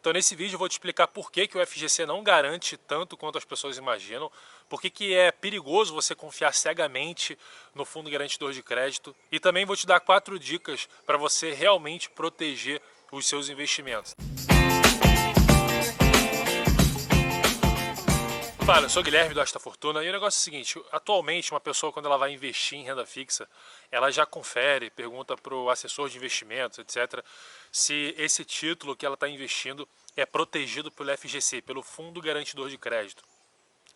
Então nesse vídeo eu vou te explicar por que o FGC não garante tanto quanto as pessoas imaginam, por que é perigoso você confiar cegamente no fundo garantidor de crédito e também vou te dar 4 dicas para você realmente proteger os seus investimentos. Fala, eu sou o Guilherme do Asta Fortuna e o negócio é o seguinte, atualmente uma pessoa quando ela vai investir em renda fixa, ela já confere, pergunta para o assessor de investimentos, etc, se esse título que ela está investindo é protegido pelo FGC, pelo Fundo Garantidor de Crédito.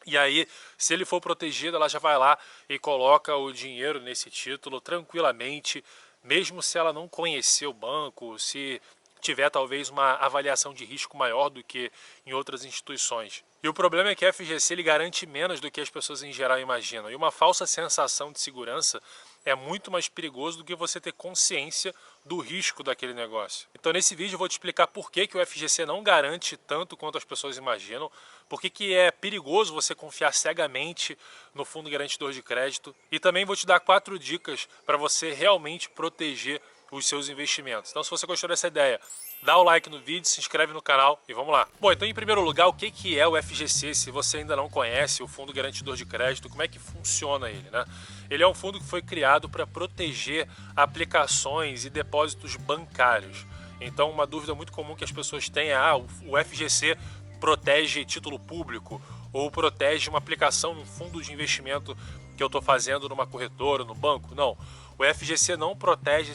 E aí, se ele for protegido, ela já vai lá e coloca o dinheiro nesse título tranquilamente, mesmo se ela não conhecer o banco, se tiver talvez uma avaliação de risco maior do que em outras instituições. E o problema é que a FGC ele garante menos do que as pessoas em geral imaginam. E uma falsa sensação de segurança é muito mais perigoso do que você ter consciência do risco daquele negócio. Então nesse vídeo eu vou te explicar por que o FGC não garante tanto quanto as pessoas imaginam, por que é perigoso você confiar cegamente no fundo garantidor de crédito e também vou te dar 4 dicas para você realmente proteger os seus investimentos. Então se você gostou dessa ideia, dá o like no vídeo, se inscreve no canal e vamos lá. Bom, então em primeiro lugar, o que é o FGC? Se você ainda não conhece o Fundo Garantidor de Crédito, como é que funciona ele, né? Ele é um fundo que foi criado para proteger aplicações e depósitos bancários. Então uma dúvida muito comum que as pessoas têm é o FGC protege título público ou protege uma aplicação num fundo de investimento que eu estou fazendo numa corretora, no banco? Não, o FGC não protege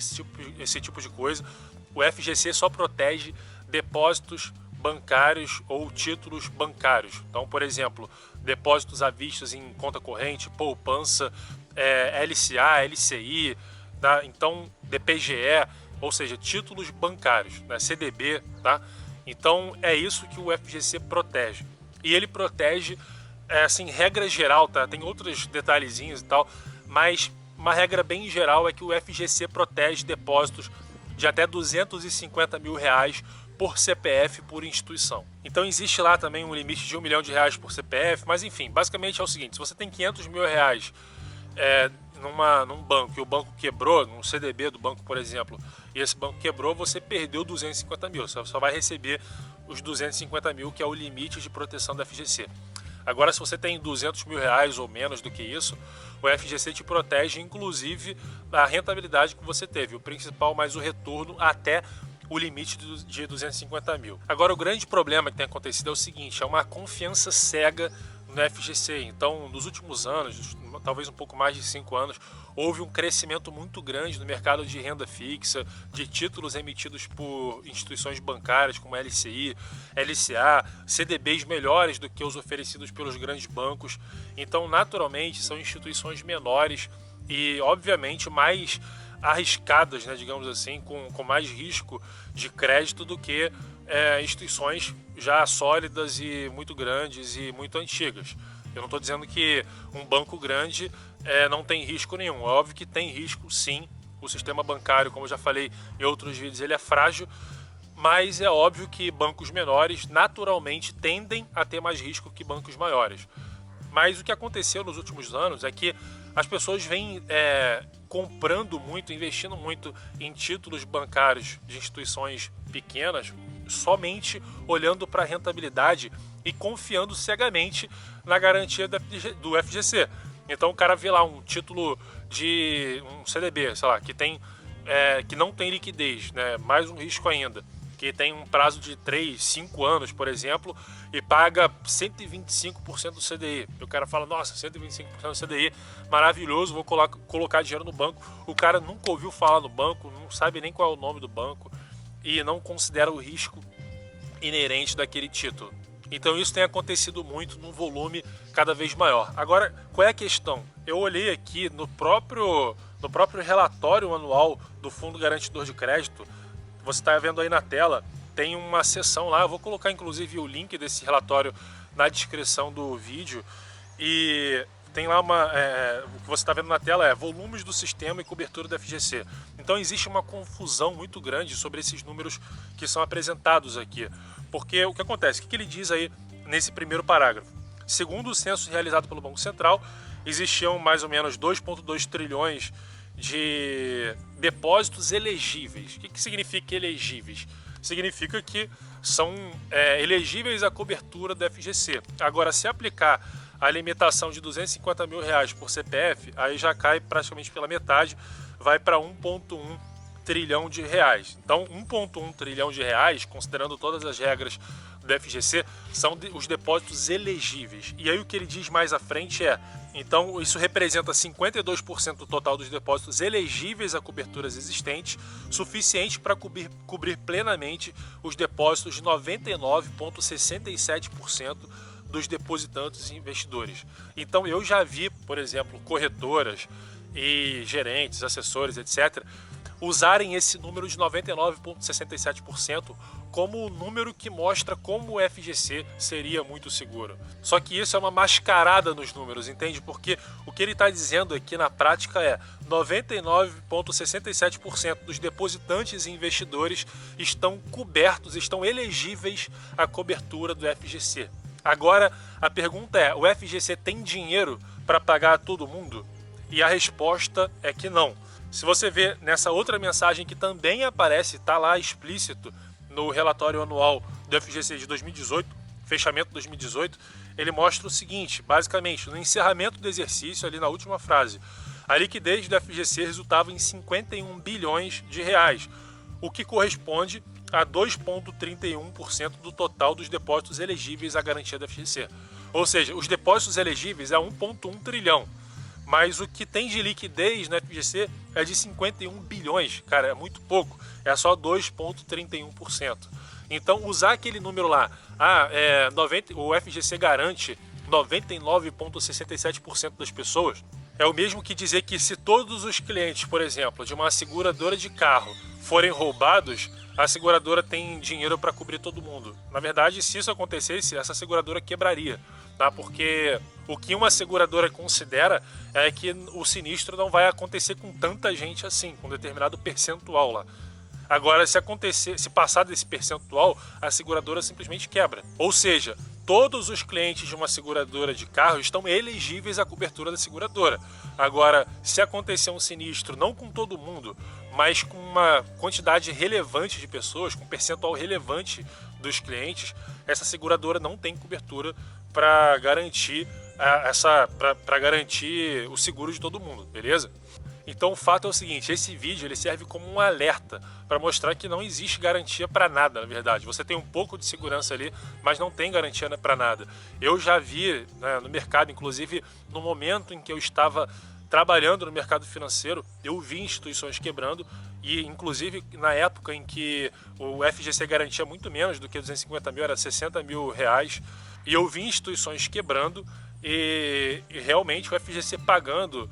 esse tipo de coisa. O FGC só protege depósitos bancários ou títulos bancários. Então, por exemplo, depósitos à vista em conta corrente, poupança, LCA, LCI, tá? Então DPGE, ou seja, títulos bancários, né? CDB, tá? Então é isso que o FGC protege. E ele protege, assim, regra geral, tá? Tem outros detalhezinhos e tal, mas uma regra bem geral é que o FGC protege depósitos de até R$250 mil por CPF por instituição. Então existe lá também um limite de R$1 milhão por CPF, mas enfim, basicamente é o seguinte, se você tem R$500 mil num banco e o banco quebrou, num CDB do banco, por exemplo, e esse banco quebrou, você perdeu 250 mil, você só vai receber os 250 mil, que é o limite de proteção da FGC. Agora, se você tem R$200 mil ou menos do que isso, o FGC te protege, inclusive, da rentabilidade que você teve, o principal mais o retorno até o limite de 250 mil. Agora, o grande problema que tem acontecido é o seguinte, é uma confiança cega no FGC. Então, nos últimos anos, talvez um pouco mais de 5 anos, houve um crescimento muito grande no mercado de renda fixa, de títulos emitidos por instituições bancárias como LCI, LCA, CDBs melhores do que os oferecidos pelos grandes bancos. Então, naturalmente, são instituições menores e, obviamente, mais arriscadas, né, digamos assim, com mais risco de crédito do que instituições já sólidas e muito grandes e muito antigas. Eu não estou dizendo que um banco grande não tem risco nenhum. É óbvio que tem risco, sim. O sistema bancário, como eu já falei em outros vídeos, ele é frágil, mas é óbvio que bancos menores naturalmente tendem a ter mais risco que bancos maiores. Mas o que aconteceu nos últimos anos é que as pessoas vêm comprando muito, investindo muito em títulos bancários de instituições pequenas, somente olhando para a rentabilidade e confiando cegamente na garantia do FGC. Então o cara vê lá um título de um CDB, sei lá, que não tem liquidez, né? Mais um risco ainda, que tem um prazo de 3, 5 anos, por exemplo, e paga 125% do CDI. E o cara fala, nossa, 125% do CDI, maravilhoso, vou colocar dinheiro no banco. O cara nunca ouviu falar no banco, não sabe nem qual é o nome do banco e não considera o risco inerente daquele título. Então isso tem acontecido muito num volume cada vez maior. Agora, qual é a questão? Eu olhei aqui no próprio relatório anual do Fundo Garantidor de Crédito, você está vendo aí na tela, tem uma seção lá, eu vou colocar inclusive o link desse relatório na descrição do vídeo, e tem lá o que você está vendo na tela é volumes do sistema e cobertura da FGC. Então existe uma confusão muito grande sobre esses números que são apresentados aqui. Porque o que acontece? O que ele diz aí nesse primeiro parágrafo? Segundo o censo realizado pelo Banco Central, existiam mais ou menos 2,2 trilhões de depósitos elegíveis. O que significa elegíveis? significa que são elegíveis à cobertura do FGC. Agora, se aplicar a limitação de R$250 mil por CPF, aí já cai praticamente pela metade, vai para 1,1 trilhão de reais. Então, 1,1 trilhão de reais, considerando todas as regras do FGC, são os depósitos elegíveis. E aí o que ele diz mais à frente então isso representa 52% do total dos depósitos elegíveis a coberturas existentes, suficiente para cobrir plenamente os depósitos de 99,67% dos depositantes e investidores. Então eu já vi, por exemplo, corretoras e gerentes, assessores, etc., usarem esse número de 99,67% como o número que mostra como o FGC seria muito seguro. Só que isso é uma mascarada nos números, entende? Porque o que ele está dizendo aqui na prática 99,67% dos depositantes e investidores estão cobertos, estão elegíveis à cobertura do FGC. Agora, a pergunta o FGC tem dinheiro para pagar a todo mundo? E a resposta é que não. Se você vê nessa outra mensagem que também aparece, está lá explícito no relatório anual do FGC de 2018, fechamento de 2018, ele mostra o seguinte, basicamente, no encerramento do exercício, ali na última frase, a liquidez do FGC resultava em 51 bilhões de reais, o que corresponde a 2,31% do total dos depósitos elegíveis à garantia do FGC. Ou seja, os depósitos elegíveis é 1,1 trilhão. Mas o que tem de liquidez no FGC é de 51 bilhões, cara, é muito pouco, é só 2,31%. Então, usar aquele número lá, o FGC garante 99,67% das pessoas, é o mesmo que dizer que se todos os clientes, por exemplo, de uma seguradora de carro forem roubados, a seguradora tem dinheiro para cobrir todo mundo. Na verdade, se isso acontecesse, essa seguradora quebraria, tá? Porque o que uma seguradora considera é que o sinistro não vai acontecer com tanta gente assim, com um determinado percentual lá. Agora, se passar desse percentual, a seguradora simplesmente quebra. Ou seja, todos os clientes de uma seguradora de carro estão elegíveis à cobertura da seguradora. Agora, se acontecer um sinistro, não com todo mundo, mas com uma quantidade relevante de pessoas, com um percentual relevante dos clientes, essa seguradora não tem cobertura para garantir garantir o seguro de todo mundo, beleza? Então o fato é o seguinte, esse vídeo ele serve como um alerta para mostrar que não existe garantia para nada, na verdade. Você tem um pouco de segurança ali, mas não tem garantia para nada. Eu já vi, né, no mercado, inclusive no momento em que eu estava trabalhando no mercado financeiro, eu vi instituições quebrando e inclusive na época em que o FGC garantia muito menos do que 250 mil, era 60 mil reais, e eu vi instituições quebrando e realmente o FGC pagando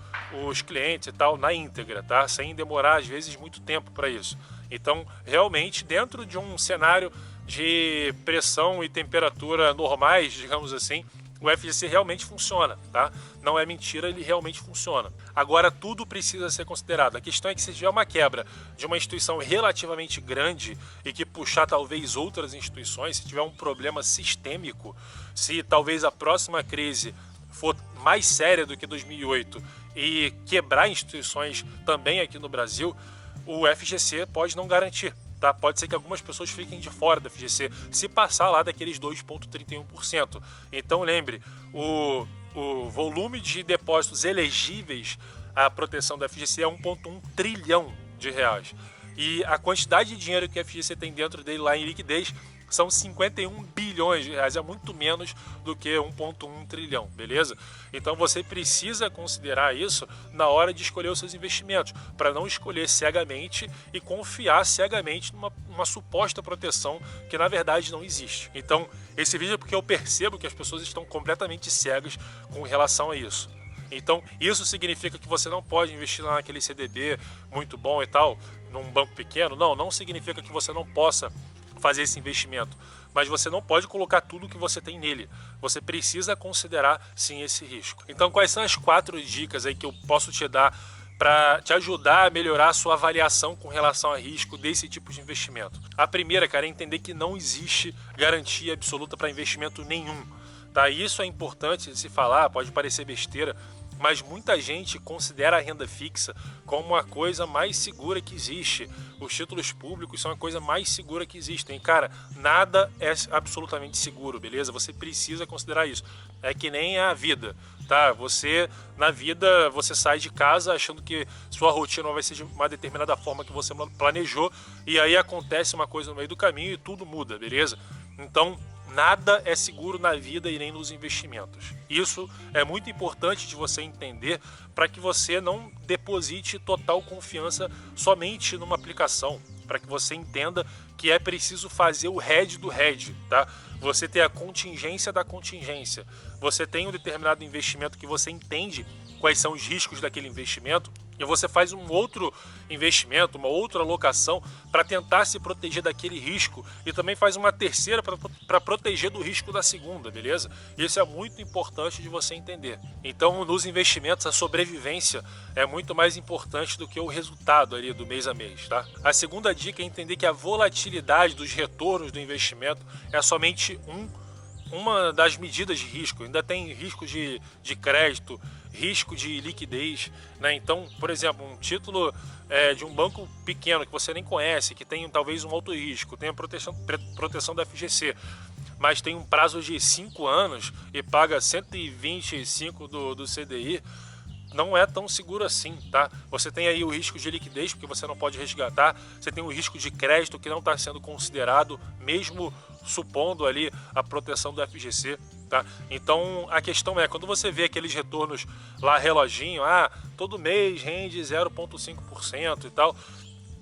os clientes e tal na íntegra, tá? Sem demorar às vezes muito tempo para isso. Então realmente dentro de um cenário de pressão e temperatura normais, digamos assim, o FGC realmente funciona, tá? Não é mentira, ele realmente funciona. Agora tudo precisa ser considerado. A questão é que se tiver uma quebra de uma instituição relativamente grande e que puxar talvez outras instituições, se tiver um problema sistêmico, se talvez a próxima crise for mais séria do que 2008 e quebrar instituições também aqui no Brasil, o FGC pode não garantir. Tá? Pode ser que algumas pessoas fiquem de fora da FGC se passar lá daqueles 2,31%. Então lembre, o volume de depósitos elegíveis à proteção da FGC é 1,1 trilhão de reais. E a quantidade de dinheiro que a FGC tem dentro dele lá em liquidez são 51 bilhões de reais, é muito menos do que 1,1 trilhão, beleza? Então você precisa considerar isso na hora de escolher os seus investimentos, para não escolher cegamente e confiar cegamente numa suposta proteção que na verdade não existe. Então esse vídeo é porque eu percebo que as pessoas estão completamente cegas com relação a isso. Então isso significa que você não pode investir lá naquele CDB muito bom e tal, num banco pequeno? Não significa que você não possa fazer esse investimento, mas você não pode colocar tudo que você tem nele. Você precisa considerar sim esse risco. Então quais são as 4 dicas aí que eu posso te dar para te ajudar a melhorar a sua avaliação com relação a risco desse tipo de investimento? A primeira, cara, é entender que não existe garantia absoluta para investimento nenhum, tá? Isso é importante de se falar, pode parecer besteira, mas muita gente considera a renda fixa como a coisa mais segura que existe. Os títulos públicos são a coisa mais segura que existe. E, cara, nada é absolutamente seguro, beleza? Você precisa considerar isso. É que nem a vida, tá? Na vida, você sai de casa achando que sua rotina vai ser de uma determinada forma que você planejou, e aí acontece uma coisa no meio do caminho e tudo muda, beleza? Então, nada é seguro na vida e nem nos investimentos. Isso é muito importante de você entender para que você não deposite total confiança somente numa aplicação, para que você entenda que é preciso fazer o hedge do hedge, tá? Você tem a contingência da contingência. Você tem um determinado investimento que você entende quais são os riscos daquele investimento, e você faz um outro investimento, uma outra alocação para tentar se proteger daquele risco, e também faz uma terceira para proteger do risco da segunda, beleza? Isso é muito importante de você entender. Então, nos investimentos, a sobrevivência é muito mais importante do que o resultado ali do mês a mês, tá? A segunda dica é entender que a volatilidade dos retornos do investimento é somente uma das medidas de risco. Ainda tem riscos de crédito, risco de liquidez, né? Então, por exemplo, um título de um banco pequeno que você nem conhece, que tem talvez um alto risco, tem a proteção da FGC, mas tem um prazo de 5 anos e paga 125 do CDI, não é tão seguro assim, tá? Você tem aí o risco de liquidez, porque você não pode resgatar, você tem o risco de crédito que não está sendo considerado, mesmo supondo ali a proteção do FGC, tá? Então a questão é, quando você vê aqueles retornos lá reloginho, todo mês rende 0,5% e tal,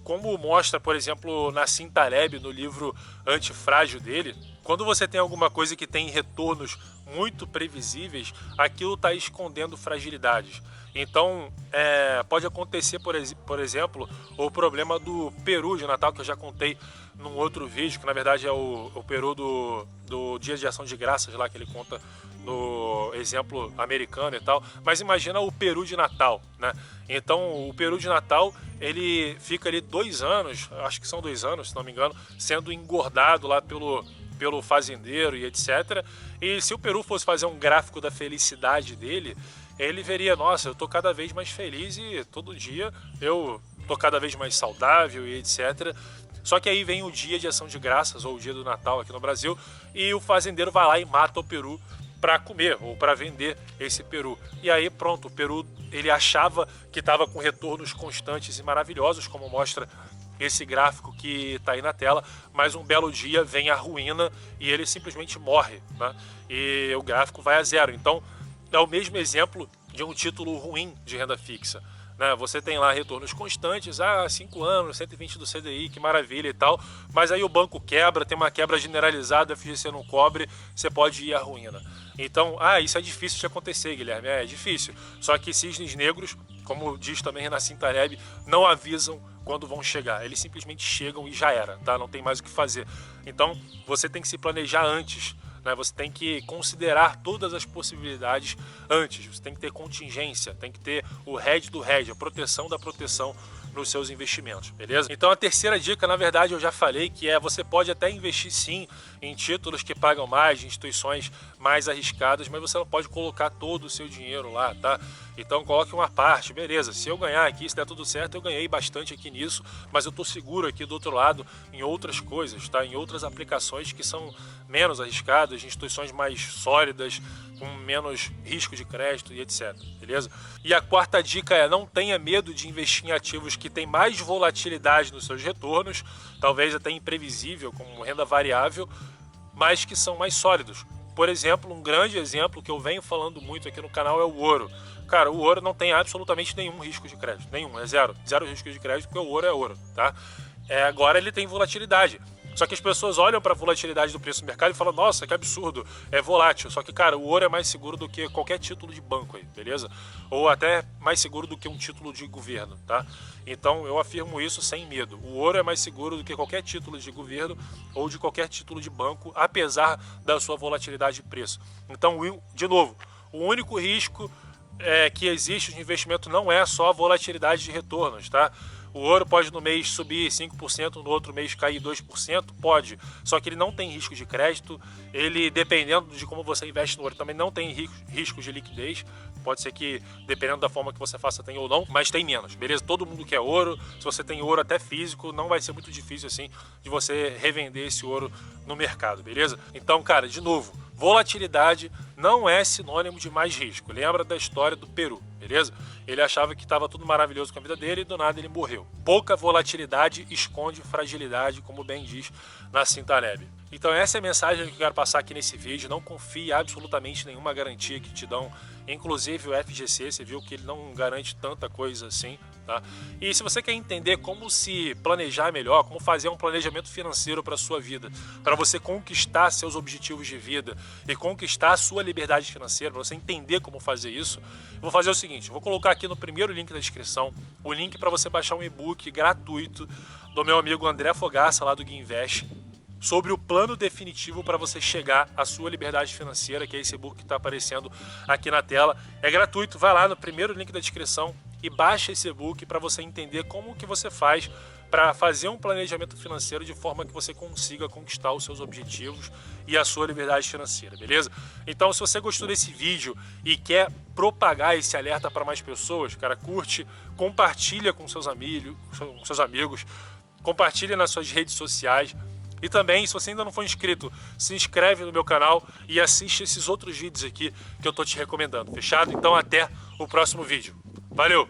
como mostra, por exemplo, Nassim Taleb no livro Antifrágil dele, quando você tem alguma coisa que tem retornos muito previsíveis, aquilo está escondendo fragilidades. Então, pode acontecer, por exemplo, o problema do peru de Natal, que eu já contei num outro vídeo, que na verdade é o peru do Dia de Ação de Graças, lá que ele conta no exemplo americano e tal. Mas imagina o peru de Natal, né? Então, o peru de Natal, ele fica ali 2 anos, acho que são 2 anos, se não me engano, sendo engordado lá pelo fazendeiro e etc. E se o peru fosse fazer um gráfico da felicidade dele, ele veria, nossa, eu tô cada vez mais feliz e todo dia eu tô cada vez mais saudável e etc. Só que aí vem o Dia de Ação de Graças, ou o Dia do Natal aqui no Brasil, e o fazendeiro vai lá e mata o peru para comer ou para vender esse peru. E aí pronto, o peru, ele achava que estava com retornos constantes e maravilhosos, como mostra esse gráfico que está aí na tela, mas um belo dia vem a ruína e ele simplesmente morre, né? E o gráfico vai a zero. Então é o mesmo exemplo de um título ruim de renda fixa, né? Você tem lá retornos constantes, 5 anos, 120 do CDI, que maravilha e tal, mas aí o banco quebra, tem uma quebra generalizada, a FGC não cobre, você pode ir à ruína. Então, isso é difícil de acontecer, Guilherme, é difícil. Só que cisnes negros, como diz também Nassim Taleb, não avisam quando vão chegar, eles simplesmente chegam e já era, tá? Não tem mais o que fazer. Então, você tem que se planejar antes, né? Você tem que considerar todas as possibilidades antes, você tem que ter contingência, tem que ter o hedge do hedge, a proteção da proteção nos seus investimentos, beleza? Então a terceira dica, na verdade, eu já falei, que você pode até investir sim em títulos que pagam mais, de instituições mais arriscadas, mas você não pode colocar todo o seu dinheiro lá, tá? Então coloque uma parte, beleza, se eu ganhar aqui, se der tudo certo, eu ganhei bastante aqui nisso, mas eu tô seguro aqui do outro lado em outras coisas, tá? Em outras aplicações que são menos arriscadas, instituições mais sólidas, com menos risco de crédito e etc, beleza? E a quarta dica é: não tenha medo de investir em ativos que têm mais volatilidade nos seus retornos, talvez até imprevisível, como renda variável, mas que são mais sólidos. Por exemplo, um grande exemplo que eu venho falando muito aqui no canal é o ouro. Cara, o ouro não tem absolutamente nenhum risco de crédito, nenhum, é zero risco de crédito, porque o ouro é ouro, tá? Agora ele tem volatilidade. Só que as pessoas olham para a volatilidade do preço do mercado e falam: nossa, que absurdo, é volátil. Só que, cara, o ouro é mais seguro do que qualquer título de banco aí, beleza? Ou até mais seguro do que um título de governo, tá? Então eu afirmo isso sem medo. O ouro é mais seguro do que qualquer título de governo ou de qualquer título de banco, apesar da sua volatilidade de preço. Então, de novo, o único risco que existe de investimento não é só a volatilidade de retornos, tá? O ouro pode no mês subir 5%, no outro mês cair 2%? Pode. Só que ele não tem risco de crédito, ele, dependendo de como você investe no ouro, também não tem risco de liquidez. Pode ser que, dependendo da forma que você faça, tenha ou não, mas tem menos, beleza? Todo mundo quer ouro. Se você tem ouro até físico, não vai ser muito difícil assim de você revender esse ouro no mercado, beleza? Então, cara, de novo, volatilidade não é sinônimo de mais risco. Lembra da história do Peru, beleza? Ele achava que estava tudo maravilhoso com a vida dele e do nada ele morreu. Pouca volatilidade esconde fragilidade, como bem diz Nassim Taleb. Então essa é a mensagem que eu quero passar aqui nesse vídeo. Não confie absolutamente em nenhuma garantia que te dão, inclusive o FGC, você viu que ele não garante tanta coisa assim, tá? E se você quer entender como se planejar melhor, como fazer um planejamento financeiro para a sua vida, para você conquistar seus objetivos de vida e conquistar a sua liberdade financeira, para você entender como fazer isso, eu vou fazer o seguinte, eu vou colocar aqui no primeiro link da descrição o link para você baixar um e-book gratuito do meu amigo André Fogaça, lá do Guinvest, sobre o plano definitivo para você chegar à sua liberdade financeira, que é esse e-book que está aparecendo aqui na tela. É gratuito, vai lá no primeiro link da descrição e baixa esse e-book para você entender como que você faz para fazer um planejamento financeiro de forma que você consiga conquistar os seus objetivos e a sua liberdade financeira, beleza? Então, se você gostou desse vídeo e quer propagar esse alerta para mais pessoas, cara, curte, compartilha com seus amigos, compartilha nas suas redes sociais. E também, se você ainda não for inscrito, se inscreve no meu canal e assiste esses outros vídeos aqui que eu tô te recomendando, fechado? Então até o próximo vídeo. Valeu!